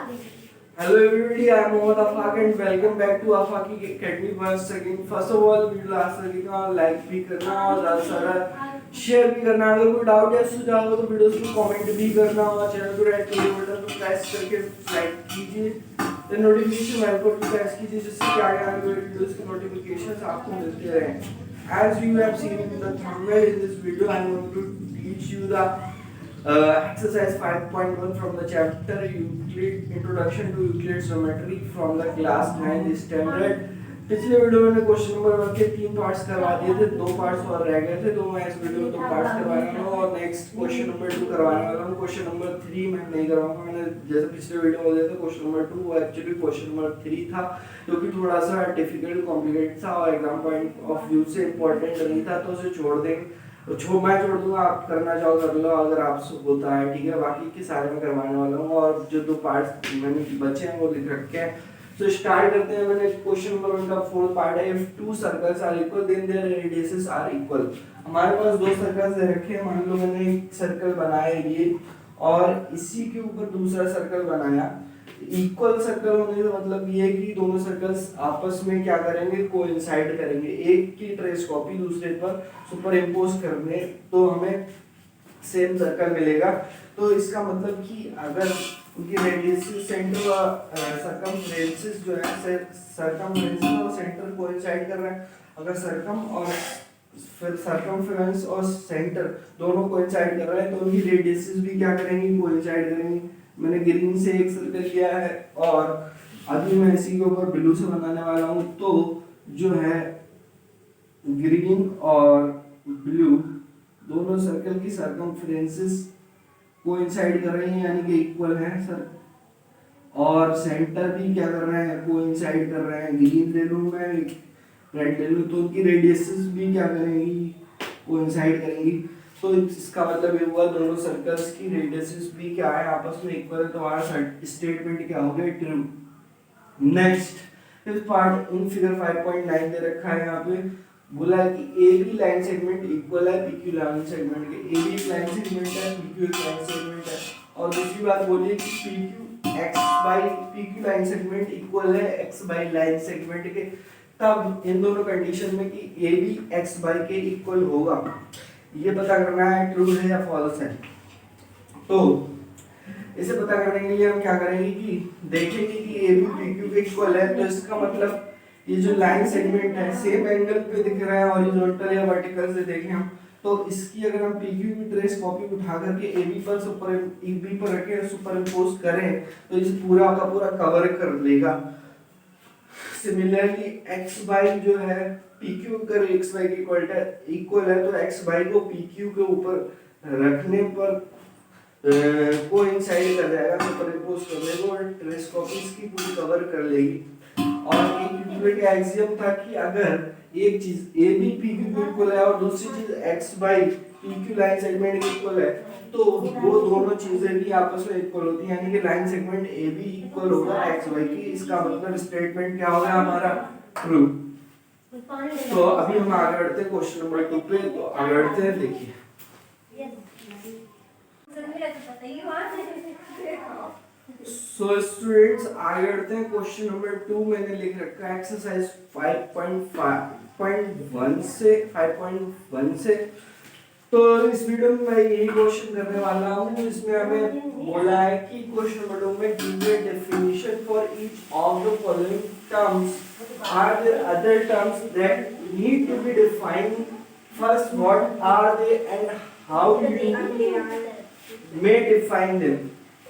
Hello everybody, I am Mohammad Afaq and welcome back to Afaq Academy once again. First of all, video last तक देखना, like भी करना और ज़्यादा सारा शेयर भी करना। अगर कोई डाउट या सुझाव हो तो वीडियोस को कमेंट भी करना और चैनल को रेड कलर बटन को प्रेस करके लाइक कीजिए, तो नोटिफिकेशन बेल को भी प्रेस कीजिए जिससे कि आगे आने वाली वीडियोस के नोटिफिकेशंस आपको मिलते रहें। As you have seen in the thumbnail in this video, I am going to teach you the exercise 5.1 from the chapter Euclid Introduction to Euclid's Geometry from the class 9 standard। पिछले video में question number 1 के 3 parts करवा दिए थे, 2 parts और रह गए थे, तो मैं इस वीडियो में 2 पार्ट्स करवाने वाला हूँ और नेक्स्ट क्वेश्चन नंबर 2 करवाने वाला हूँ। क्वेश्चन नंबर 3 मैं नहीं करवाऊंगा, मैंने जैसे पिछले वीडियो में दिया था क्वेश्चन नंबर 2 वो एक्चुअली क्वेश्चन नंबर 3 था जो कि थोड़ा सा डिफिकल्ट कॉम्प्लिकेटेड था और एग्जाम पॉइंट ऑफ व्यू से इंपॉर्टेंट नहीं था, तो उसे छोड़ देंगे। तो मैं छोड़ दूंगा, आप करना चाहो कर लो अगर आपसे होता है, ठीक है। बाकी के सारे मैं करवाने वाला हूँ और जो 2 पार्ट्स मैंने बचे हैं वो लिख रखे हैं। तो स्टार्ट करते हैं। मैंने क्वेश्चन नंबर 1 का 4th पार्ट है। If two circles are equal then their radiuses are equal. हमारे पास 2 सर्कल्स दे रखे हैं। मान लो मैंने एक सर्कल बनाया ये और इसी के ऊपर दूसरा सर्कल बनाया। इक्वल सर्कल होने का मतलब ये है कि दोनों सर्कल्स आपस में क्या करेंगे, कोइंसाइड करेंगे। एक की ट्रेस कॉपी दूसरे पर सुपर इम्पोज करने तो हमें सेम सर्कल मिलेगा। तो इसका मतलब कि अगर उनकी रेडियस सेंटर और सर्कमफ्रेंसेस जो है सर्कमफ्रेंसेस और सेंटर कोइंसाइड कर रहे हैं, अगर सर्कम और फिर सर्कमफ्रेंस और सेंटर दोनों कोइंसाइड कर रहे हैं तो उनकी रेडियसेस भी क्या करेंगी, कोइंसाइड करेंगी। मैंने ग्रीन से एक सर्कल किया है और अभी मैं इसी के ऊपर ब्लू से बनाने वाला हूँ। तो जो है ग्रीन और ब्लू दोनों सर्कल की सर्कमफ्रेंसेस कोइंसाइड कर रही हैं, यानी कि इक्वल है सर। और सेंटर भी क्या कर रहे हैं, कोइंसाइड कर रहे हैं। ग्रीन ले लूं मैं, रेड ले लूं, तो उनकी रेडियसेस भी क्या करेंगी, कोइंसाइड करेंगी। तो इसका मतलब ये हुआ दोनों सर्कल्स की रेडियसेस भी क्या है, आपस में इक्वल है। तो हमारा स्टेटमेंट क्या हो गया, ट्रू। नेक्स्ट इस पार्ट इन फिगर 5.9 दे रखा है। यहाँ पे बोला है कि A B line segment equal है पी क्यू लाइन सेगमेंट के। ए बी लाइन सेगमेंट है, पी क्यू लाइन सेगमेंट है। और दूसरी बात बोलिए कि P Q X Y P Q line segment equal है एक्स बाई लाइन सेगमेंट के। तब इन दोनों कंडीशन में कि ए बी एक्स बाई के इक्वल होगा, ये पता करना है ट्रू है या फॉल्स है। तो इसे पता करने के लिए हम क्या करेंगे कि देखेंगे कि ए बी पी क्यू के इक्वल है, तो इसका मतलब ये जो लाइन सेगमेंट है सेम एंगल पे दिख रहा है, हॉरिजॉन्टल या वर्टिकल से देखें हम, तो इसकी अगर हम पीक्यू की ट्रेस कॉपी उठा करके एबी पर सुपर ईबी पर रखें, सुपर इंपोज करें तो इसे पूरा का पूरा कवर कर लेगा। सिमिलरली एक्स बाई जो है पीक्यू कर एक्स बाई की इक्वल है, तो एक्स बाई को पीक्यू के ऊपर रखने पर कोइंसाइड कर जाएगा, सुपर इंपोज कर देगा और ट्रेस कॉपी इसकी पूरी कवर कर लेगी। और एक यूक्लिड का एक्सियम था कि अगर एक चीज ए बी पी क्यू के इक्वल है और दूसरी चीज x Y P Q line segment के इक्वल है, तो वो दोनों चीजें भी आपस में इक्वल होती हैं, यानी कि line segment A B equal होगा एक्स बाई की। इसका मतलब स्टेटमेंट क्या होगा हमारा, ट्रू। तो अभी हम आगे बढ़ते हैं क्वेश्चन नंबर 2 पे। तो आगे बढ़ते हैं, देखिए। सो स्टूडेंट्स आगे बढ़ते हैं। क्वेश्चन नंबर 2 मैंने लिख रखा है एक्सरसाइज 5.1 से। तो इस वीडियो में मैं यही क्वेश्चन करने वाला हूँ। इसमें हमें बोला है कि क्वेश्चन नंबर 2 में give a definition for each of the following terms, are there other terms that need to be defined, first what are they and how you may define them.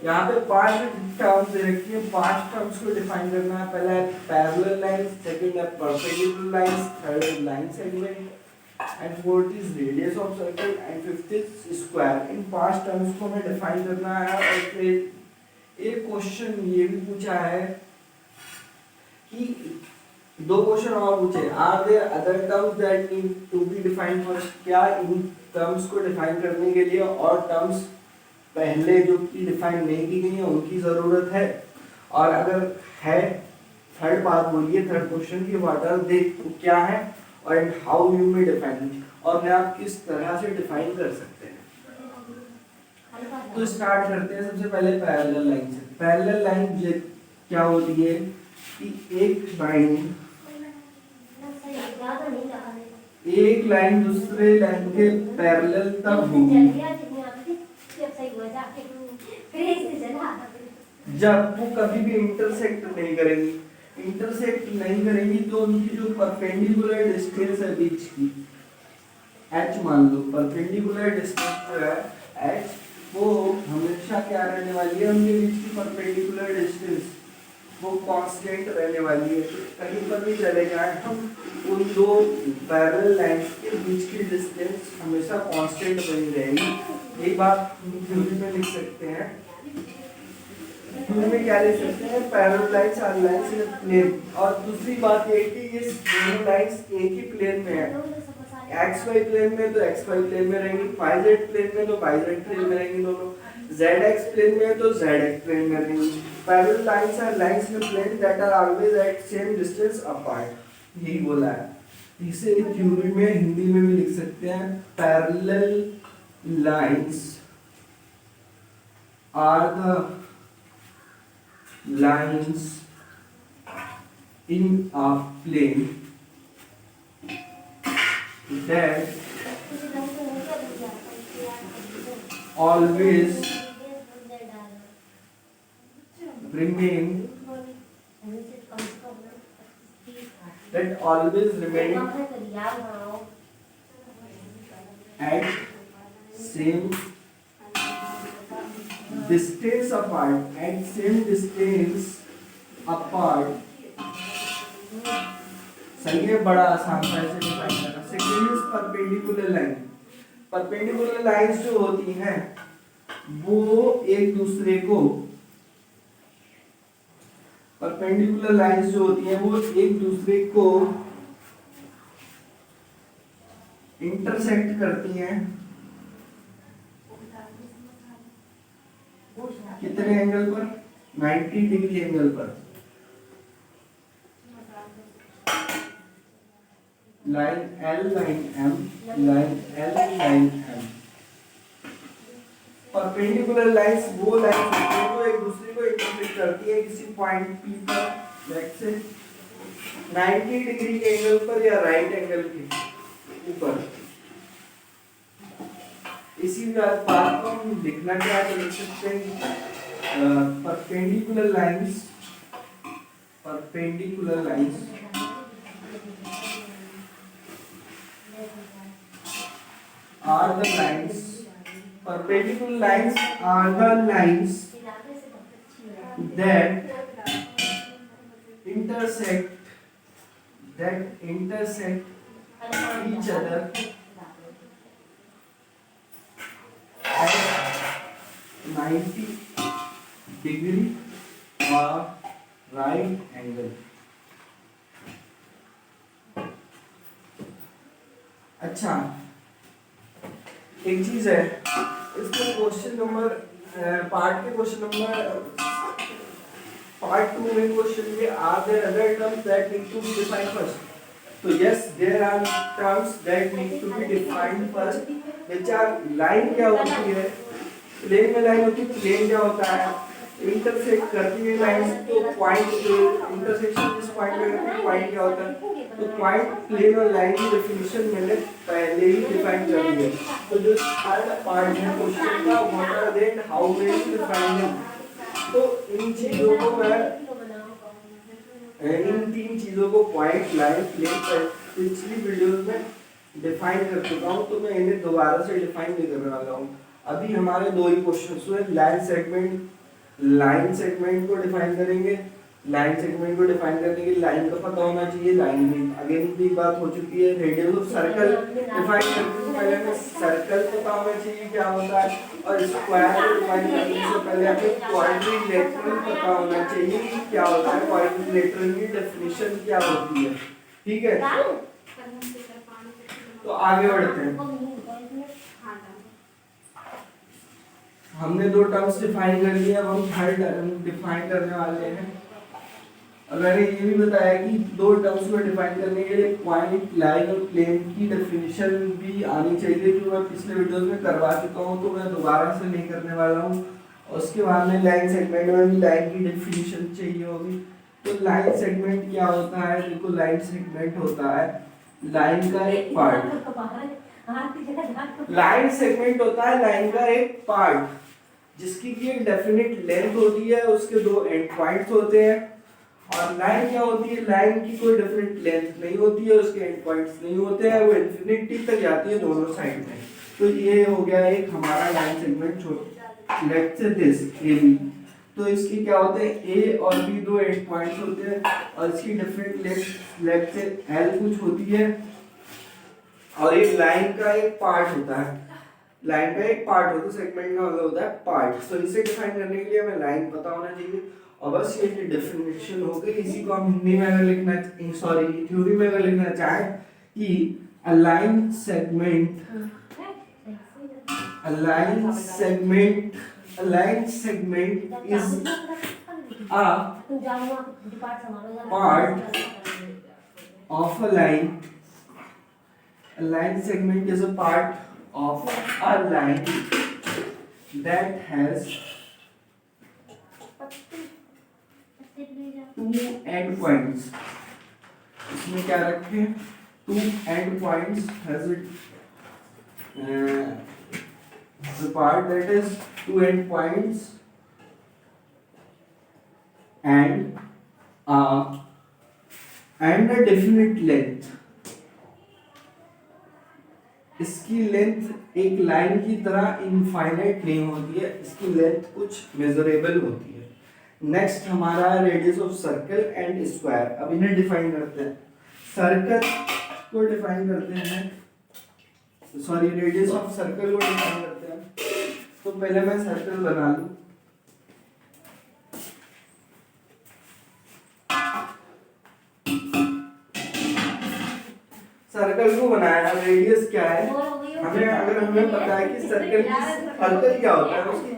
यहाँ पे 5 टर्म्स दे रखी है, 5 terms को define करना है। पहला है parallel line, second है परपेंडिकुलर लाइंस, थर्ड है line segment and fourth is radius of circle and fifth is square. In 5 terms को हमें डिफाइन करना है। और फिर एक क्वेश्चन ये भी पूछा है कि 2 क्वेश्चन और पूछे, are there other terms that need to be defined first. क्या इन टर्म्स को डिफाइन करने के लिए और टर्म्स पहले जो की डिफाइन नहीं की गई है उनकी जरूरत है, और अगर है थर्ड बात बोलिए, थर्ड क्वेश्चन की व्हाट आर दे, क्या है और हाउ यू मे डिफाइन, और मैं आप किस तरह से डिफाइन कर सकते हैं। तो स्टार्ट करते हैं सबसे पहले पैरेलल लाइन से। पैरेलल लाइन क्या होती है कि एक लाइन दूसरे लाइन के पैरेलल तब होगी जब वो कभी भी इंटरसेक्ट नहीं करेंगी। इंटरसेक्ट नहीं करेंगी तो उनकी जो परपेंडिकुलर डिस्टेंस है बीच की h मान लो, परपेंडिकुलर डिस्टेंस जो है h वो हमेशा क्या रहने वाली है, उनके बीच की परपेंडिकुलर डिस्टेंस वो कांस्टेंट रहने वाली है। कहीं पर भी चले जाए हम उन दो पैरेलल लाइंस के बीच की डिस्टेंस हमेशा कांस्टेंट बनी रहेगी। एक बात थ्योरी में लिख सकते हैं, थ्योरी में क्या लिख सकते हैं, parallel lines are lines in a plane. और दूसरी बात ये कि ये दोनों लाइंस एक ही प्लेन में है, एक्स वाई प्लेन में तो एक्स वाई प्लेन में रहेंगी, वाई जेड प्लेन में तो वाई जेड प्लेन में रहेंगी दोनों, जेड एक्स प्लेन में तो जेड एक्स प्लेन में रहेंगी। Parallel lines are lines in plane that are always at same distance apart, यही बोला है। इसे थ्योरी में हिंदी में भी लिख सकते हैं, parallel lines are the lines in a plane that always remain at same distance apart, सही है, बड़ा आसान था इसे डिफाइन करना। Second is perpendicular line. Perpendicular lines जो होती हैं वो एक दूसरे को, परपेंडिकुलर लाइंस जो होती हैं वो एक दूसरे को इंटरसेक्ट करती हैं कितने एंगल पर, 90 डिग्री एंगल पर। Line L, line M, line L, line M। Perpendicular lines वो लाइंस होती हैं जो एक दूसरे को इंटरसेक्ट करती है किसी पॉइंट P पर, लेट्स से 90 डिग्री के एंगल पर या राइट एंगल के ऊपर। इसी बात को हम लिखना क्या तो लिख सकते हैं, perpendicular lines are the lines, perpendicular lines are the lines that intersect each other at 90 degree or right angle। अच्छा, एक चीज है इसको क्वेश्चन नंबर पार्ट 2 में क्वेश्चन में are there other terms that need to be defined first. तो yes there are terms that need to be defined first, which are line क्या होती है, प्लेन में लाइन होती है, प्लेन क्या होता है, इंटरसेक्ट करती है लाइन तो पॉइंट, इंटरसेक्शन जिस पॉइंट में करती है पॉइंट क्या होता है, तो पॉइंट, प्लेन और लाइन की डेफिनेशन मैंने पहले ही डिफाइन कर दी है। तो जो थर्ड पार्ट है क्वेश्चन का, what are they and how will you define them, तो इन चीजों को मैं, इन तीन चीजों को पॉइंट, लाइन, प्लेन पर पिछली वीडियोस में डिफाइन कर चुका हूं, तो मैं इन्हें दोबारा से डिफाइन नहीं करने वाला हूं। अभी हमारे दो ही क्वेश्चंस हुए, लाइन सेगमेंट को डिफाइन करेंगे, लाइन सेगमेंट को डिफाइन करने के लिए लाइन का पता होना चाहिए, लाइन भी अगेन भी बात हो चुकी है। रेडियस ऑफ सर्कल डिफाइन करने से पहले हमें सर्कल पता होना चाहिए क्या होता है, और स्क्वायर को डिफाइन करने से पहले हमें क्वाड्रिलेटरल पता होना चाहिए कि क्या होता है, क्वाड्रिलेटरल की डेफिनेशन क्या होती है। ठीक है, तो आगे बढ़ते हैं। हमने दो टर्म्स डिफाइन कर लिए, अब हम थर्ड टर्म डिफाइन करने वाले हैं। और मैंने ये भी बताया कि दो टर्म्स को डिफाइन करने के लिए पॉइंट, लाइन और प्लेन की डेफिनेशन भी आनी चाहिए, जो मैं पिछले वीडियोस में करवा चुका हूँ, तो मैं दोबारा से नहीं करने वाला हूँ। और उसके बाद में लाइन सेगमेंट में भी लाइन की डेफिनेशन चाहिए होगी। तो लाइन सेगमेंट क्या होता है? देखो, लाइन सेगमेंट होता है लाइन का एक पार्ट। लाइन सेगमेंट होता है लाइन का एक पार्ट जिसकी की एक डेफिनेट लेंथ होती है, उसके दो एंड पॉइंट्स होते हैं। और लाइन क्या होती है? लाइन की कोई डेफिनेट लेंथ नहीं होती है, उसके एंड पॉइंट्स नहीं होते हैं, वो इंफिनिटी तक जाती है दोनों साइड में। तो ये हो गया एक हमारा line segment. Let's say this A B, तो इसकी क्या होते हैं? ए और बी दो एंड पॉइंट्स होते हैं और इसकी definite length let's say L कुछ होती है और एक लाइन का एक पार्ट होता है। लाइन का एक पार्ट होता है, सेगमेंट का मतलब होता है पार्ट। तो इसे डिफाइन करने के लिए हमें लाइन पता होना चाहिए और बस ये डेफिनेशन हो गई। इसी को हम हिंदी में अगर लिखना, सॉरी थ्योरी में अगर लिखना चाहें कि a line segment is a part of a line. A line segment is a part of a line that has two end points. इसमें क्या रखें? Two end points has it the part that is two end points and a definite length. इसकी length एक line की तरह infinite नहीं होती है, इसकी लेंथ कुछ मेजरेबल होती है। नेक्स्ट हमारा radius of circle and square. अब इन्हें डिफाइन करते हैं। सर्कल को डिफाइन करते हैं, सॉरी रेडियस ऑफ सर्कल को डिफाइन करते हैं। तो पहले मैं सर्कल बना लूं। सर्कल को बनाया, रेडियस क्या है हमें, अगर हमें पता है कि सर्कल क्या होता है, उसकी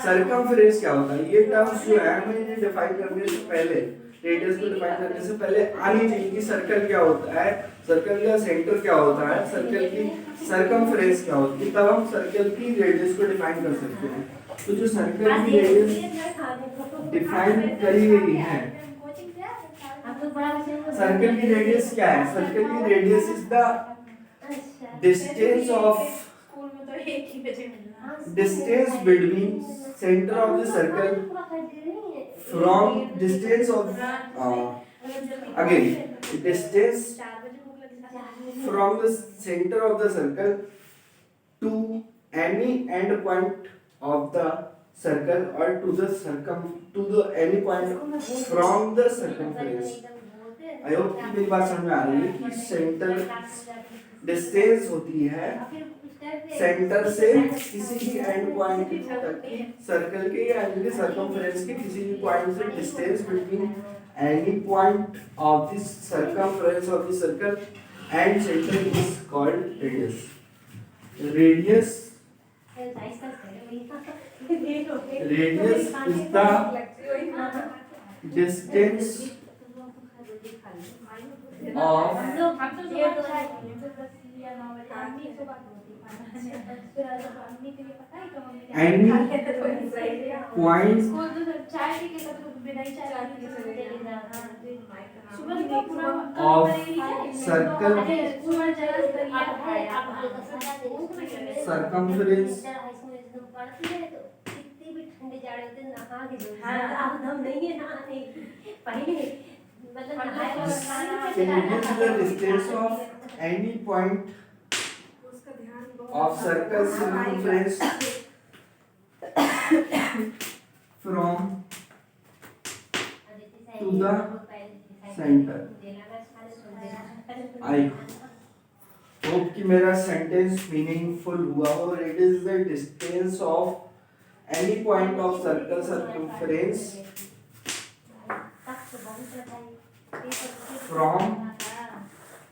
सर्कमफेरेंस क्या होता है, ये टर्म्स जो है हमें इन्हें डिफाइन करने से पहले, रेडियस को डिफाइन करने से पहले आनी चाहिए कि सर्कल क्या होता है, सर्कल का सेंटर क्या होता है, सर्कल की सर्कमफेरेंस क्या होती है, तब हम सर्कल की रेडियस को डिफाइन कर सकते हैं। तो जो सर्कल की रेडियस डिफाइन करी गई है, सर्कल की रेडियस क्या है? सर्कल की radius is the distance of distance between center of the circle from distance of again distance from the center of the circle to any end point of the circle or to the any point from the circumference। I hope कि मेरी बात समझ में आ रही है कि centre distance होती है सेंटर से किसी भी एंड पॉइंट तक की सर्कल के या एंड सर्कमफेरेंस के किसी भी पॉइंट से distance between any point of the circumference of the circle and centre is called radius. Radius is the distance of any point of circle circumference is the distance of any point of circle circumference from to the center। I hope कि मेरा sentence meaningful हुआ हो। It is the distance of any point of circle circumference from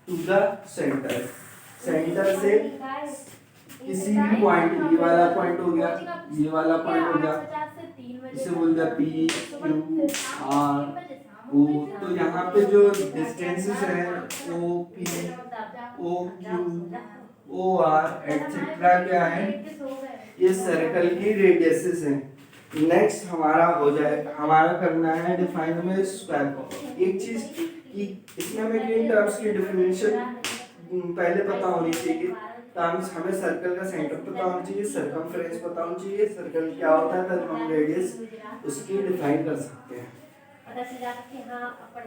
to the center। Centre से किसी भी point, ये वाला point हो गया, ये वाला पॉइंट हो गया, इसे बोल दिया P Q R तो यहाँ पे जो डिस्टेंसेस हैं O P, O Q, O R etcetera क्या है, ये सर्कल की रेडियसेस हैं। नेक्स्ट हमारा हो जाए, हमारा करना है डिफाइन में स्क्वायर। एक चीज कि इसमें हमें किन टर्म्स की डिफिनेशन पहले पता होनी चाहिए। टर्म्स हमें सर्कल का सेंटर पता होना चाहिए, सर्कमफ्रेंस पता होना चाहिए, सर्कल क्या होता है, तब हम रेडियस उसकी डिफाइन कर सकते हैं।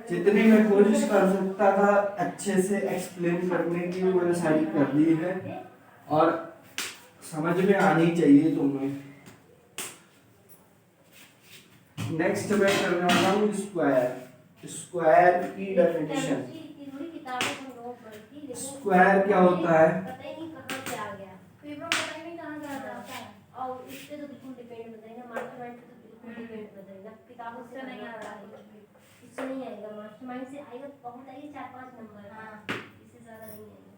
जितनी मैं कोशिश कर सकता था अच्छे से एक्सप्लेन करने की वो मैंने सारी कर दी है और समझ में आनी चाहिए तुम्हें। नेक्स्ट मैं करने वाला हूँ स्क्वायर। स्क्वायर की डेफिनेशन। स्क्वायर क्या होता है? इससे नहीं आएगा, मास्टरमाइंड से आएगा, बहुत आएगा 4-5 नंबर। हाँ, इससे ज्यादा नहीं आएगा।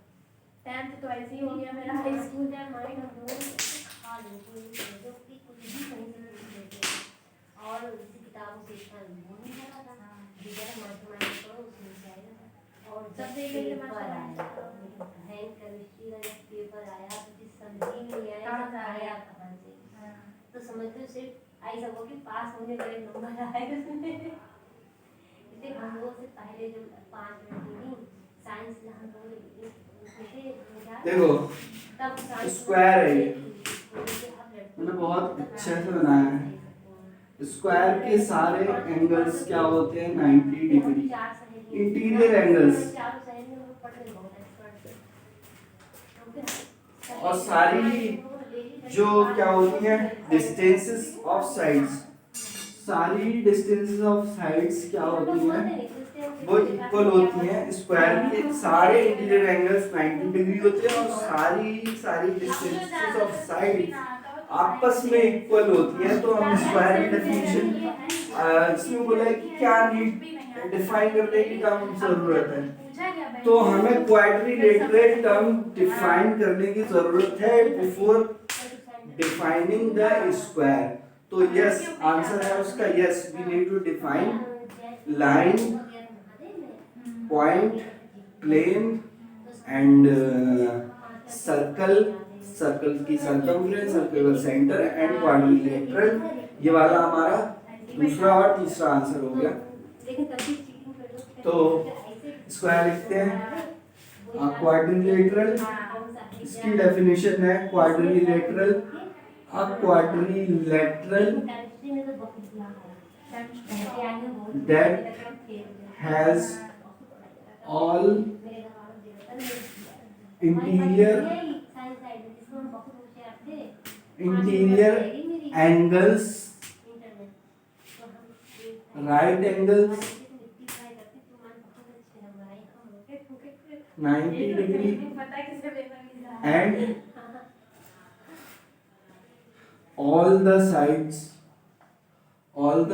10th तो ऐसे ही हो गया मेरा हाई स्कूल का माइंड, हम लोग खा लेते हैं जो कि कुछ भी सही से नहीं देते और इसी किताबों से इतना वो नहीं पता था। जिधर मास्टरमाइंड करो उसमें से आएगा और जब से पेपर आया है केमिस्ट्री का जब पेपर आया तो जिस समझी नहीं आया कहाँ से, तो समझते सिर्फ आई सबको कि पास होने वाले नंबर आए उसमें। हम लोग से पहले जो 5 मिनट साइंस हम लोग देखो स्क्वायर है, मैंने बहुत अच्छे से बनाया है। स्क्वायर के सारे एंगल्स क्या होते हैं? 90 डिग्री इंटीरियर एंगल्स, और सारी जो क्या होती है डिस्टेंसेस ऑफ साइड्स, सारी डिस्टेंसेस ऑफ साइड्स क्या होती हैं? वो इक्वल होती हैं। स्क्वायर के सारे इंटीरियर एंगल्स 90 डिग्री होते हैं और सारी डिस्टेंसेस ऑफ साइड्स आपस में इक्वल होती हैं। तो हम स्क्वायर की डेफिनेशन इसमें बोला है कि क्या नीड डिफाइन करने की टर्म जरूरत है, तो हमें क्वाड्रिलेटरल टर्म डिफाइन करने की जरूरत है बिफोर डिफाइनिंग द स्क्वायर। तो यस आंसर है उसका yes, we need to define line, point, plane and circle, circle की सर्कमफ्रेंस, सर्कल का सेंटर एंड क्वाड्रिलेटरल। ये वाला हमारा दूसरा और तीसरा आंसर हो गया। तो स्क्वायर लिखते हैं क्वाड्रिलेटरल, इसकी डेफिनेशन है quadrilateral, a quadrilateral that has all interior angles, right angles 90 degree and all the sides of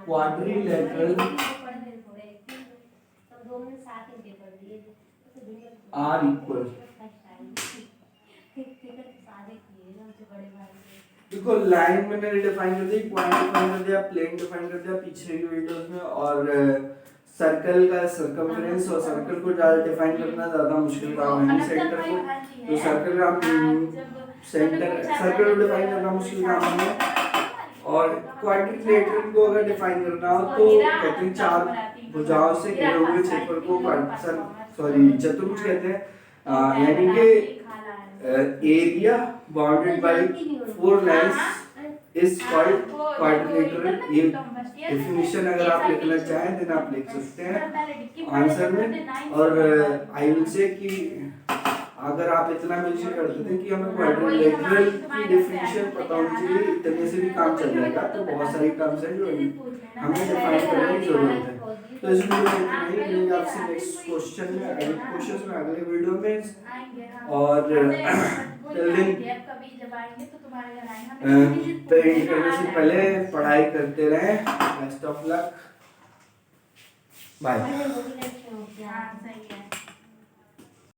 quadrilateral are equal। देखो लाइन मैंने डिफाइन कर दी, पॉइंट डिफाइन कर दिया, प्लेन डिफाइन कर दिया पीछे की वीडियोस में, और सर्कल का सर्कमफ्रेंस और सर्कल को ज्यादा डिफाइन करना ज्यादा मुश्किल काम है सेंटर को, तो सर्कल का सेंटर सर्कल को डिफाइन करना मुश्किल काम है। और क्वाड्रिलेटरल को अगर डिफाइन करना हो तो कहते हैं 4 भुजाओं से घिरे हुए क्षेत्र को चतुर्भुज कहते हैं, यानी कि area bounded by 4 lines is called quadrilateral. ये डेफिनेशन अगर आप लिखना चाहें तो आप लिख सकते हैं आंसर में। और आई विल से कि अगर आप इतना मेंशन कर देते कि हमें क्वाड्रिलेटरल की डेफिनेशन पता होनी चाहिए, इतने से भी काम चल जाएगा। तो बहुत सारी टर्म्स हैं जो हमें डिफाइन करने की जरूरत है। तो इस वीडियो में इतना ही, मिलेंगे आपसे नेक्स्ट क्वेश्चन में, अगले क्वेश्चन में अगले वीडियो में। और पेंट करने से पहले पढ़ाई करते रहें। Best of luck, bye.